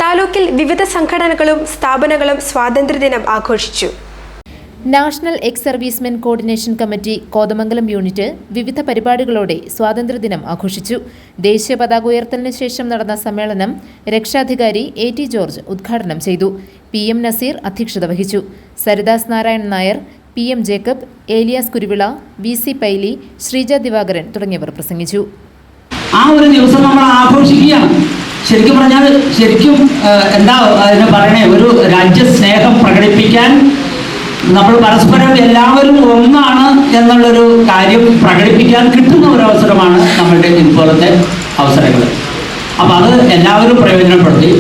താലൂക്കിൽ വിവിധ സംഘടനകളും സ്ഥാപനങ്ങളും സ്വാതന്ത്ര്യദിനം ആഘോഷിച്ചു. National ex servicemen coordination committee Kothamangalam unit വിവിധ പരിപാടികളോടെ സ്വാതന്ത്ര്യദിനം ആഘോഷിച്ചു. ദേശീയ പതാക ഉയർത്തലിന് ശേഷം നടന്ന സമ്മേളനം രക്ഷാധികാരി A.T. ജോർജ് ഉദ്ഘാടനം ചെയ്തു. PM നസീർ അധ്യക്ഷത വഹിച്ചു. സരിദാസ് നാരായണൻ നായർ, PM ജേക്കബ്, ഏലിയാസ് കുരുവിള, VC പൈലി, ശ്രീജ ദിവാകരൻ തുടങ്ങിയവർ പ്രസംഗിച്ചു. ആ ഒരു ദിവസം നമ്മൾ ആഘോഷിക്കുകയാണ്. ശരിക്കും പറഞ്ഞാൽ എന്താ അതിനെ പറയണേ, ഒരു രാജ്യസ്നേഹം പ്രകടിപ്പിക്കാൻ നമ്മൾ പരസ്പരം എല്ലാവരും ഒന്നാണ് എന്നുള്ളൊരു കാര്യം പ്രകടിപ്പിക്കാൻ കിട്ടുന്ന ഒരു അവസരമാണ് നമ്മളുടെ ഇപ്പോഴത്തെ അവസരങ്ങൾ. അപ്പോൾ അത് എല്ലാവരും പ്രയോജനപ്പെടുത്തി.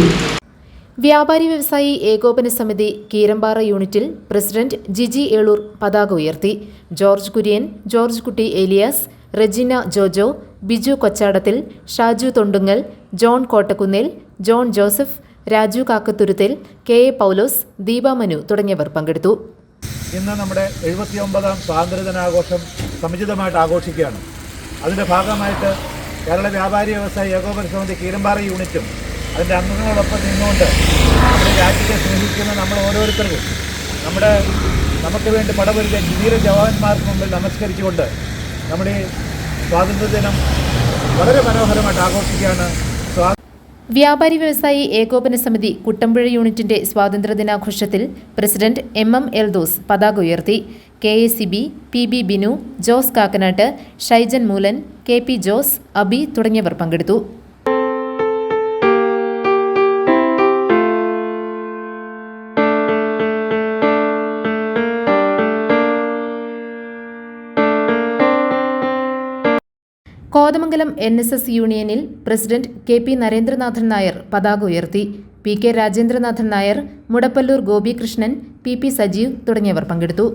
വ്യാപാരി വ്യവസായി ഏകോപന സമിതി കീരമ്പാറ യൂണിറ്റിൽ പ്രസിഡന്റ് ജിജി ഏളൂർ പതാക ഉയർത്തി. ജോർജ് കുര്യൻ, ജോർജ് കുട്ടി ഏലിയാസ്, റെജിന ജോജോ, ബിജു കൊച്ചാടത്തിൽ, ഷാജു തൊണ്ടുങ്ങൽ, ജോൺ കോട്ടക്കുന്നിൽ, ജോൺ ജോസഫ്, രാജു കാക്കത്തുരുത്തിൽ, KA പൗലോസ്, ദീപ മനു തുടങ്ങിയവർ പങ്കെടുത്തു. ഇന്ന് നമ്മുടെ 79ാം സ്വാതന്ത്ര്യദിനാഘോഷം സമുചിതമായിട്ട് ആഘോഷിക്കുകയാണ്. അതിൻ്റെ ഭാഗമായിട്ട് കേരള വ്യാപാരി വ്യവസായി ഏകോപന സമിതി കീരമ്പാറ യൂണിറ്റും അതിൻ്റെ അംഗങ്ങളോടൊപ്പം നിന്നുകൊണ്ട് നമ്മുടെ രാജ്യത്തെ സ്നേഹിക്കുന്ന നമ്മൾ ഓരോരുത്തർക്കും നമുക്ക് വേണ്ടി പടപൊരുതിയ ധീര ജവാന്മാർക്ക് മുമ്പിൽ നമസ്കരിച്ചുകൊണ്ട് നമ്മുടെ ഈ സ്വാതന്ത്ര്യദിനം വളരെ മനോഹരമായിട്ട് ആഘോഷിക്കുകയാണ്. വ്യാപാരി വ്യവസായി ഏകോപന സമിതി കുട്ടമ്പുഴ യൂണിറ്റിന്റെ സ്വാതന്ത്ര്യദിനാഘോഷത്തിൽ പ്രസിഡന്റ് MM എൽദോസ് പതാക ഉയർത്തി. KACB, PB ബിനു, ജോസ് കാക്കനാട്ട്, ഷൈജൻ മൂലൻ, KP ജോസ്, അബി തുടങ്ങിയവർ പങ്കെടുത്തു. കോതമംഗലം NSS യൂണിയനിൽ പ്രസിഡന്റ് KP നരേന്ദ്രനാഥൻ നായർ പതാക ഉയർത്തി. PK രാജേന്ദ്രനാഥൻ നായർ, മുടപ്പല്ലൂർ ഗോപികൃഷ്ണൻ, PP സജീവ് തുടങ്ങിയവർ പങ്കെടുത്തു.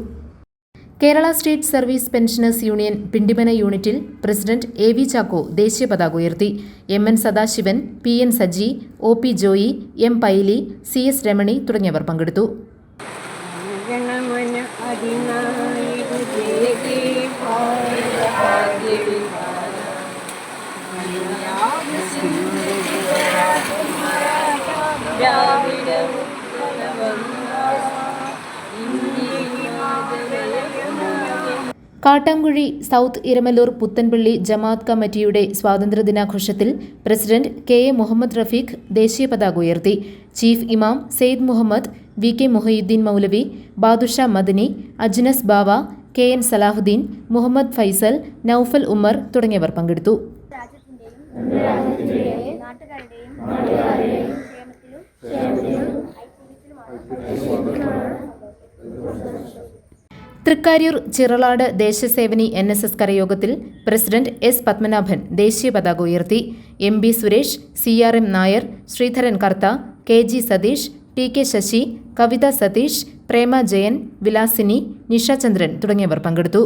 Kerala state service pensioners union Pindimana യൂണിറ്റിൽ പ്രസിഡന്റ് AV ചാക്കോ ദേശീയ പതാക ഉയർത്തി. MN Sadasivan, PN Saji, OP Joy, M Paily, CS Ramani തുടങ്ങിയവർ പങ്കെടുത്തു. കാട്ടാങ്കുഴി സൗത്ത് ഇരമല്ലൂർ പുത്തൻപള്ളി ജമാഅത്ത് കമ്മിറ്റിയുടെ സ്വാതന്ത്ര്യദിനാഘോഷത്തിൽ പ്രസിഡന്റ് KA മുഹമ്മദ് റഫീഖ് ദേശീയ പതാക ഉയർത്തി. ചീഫ് ഇമാം സെയ്ദ് മുഹമ്മദ്, VK മുഹയുദ്ദീൻ മൗലവി, ബാദുഷ മദനി, അജ്നസ് ബാവ, KN സലാഹുദ്ദീൻ, മുഹമ്മദ് ഫൈസൽ, നൌഫൽ ഉമ്മർ തുടങ്ങിയവർ പങ്കെടുത്തു. തൃക്കാര്യൂർ ചിറളാട് ദേശസേവനി NSS കരയോഗത്തിൽ പ്രസിഡന്റ് S പത്മനാഭൻ ദേശീയ പതാക ഉയർത്തി. MB സുരേഷ്, CRM നായർ, ശ്രീധരൻ കർത്ത, KG സതീഷ്, TK ശശി, കവിത സതീഷ്, പ്രേമ ജയൻ, വിലാസിനി, നിഷ ചന്ദ്രൻ തുടങ്ങിയവർ പങ്കെടുത്തു.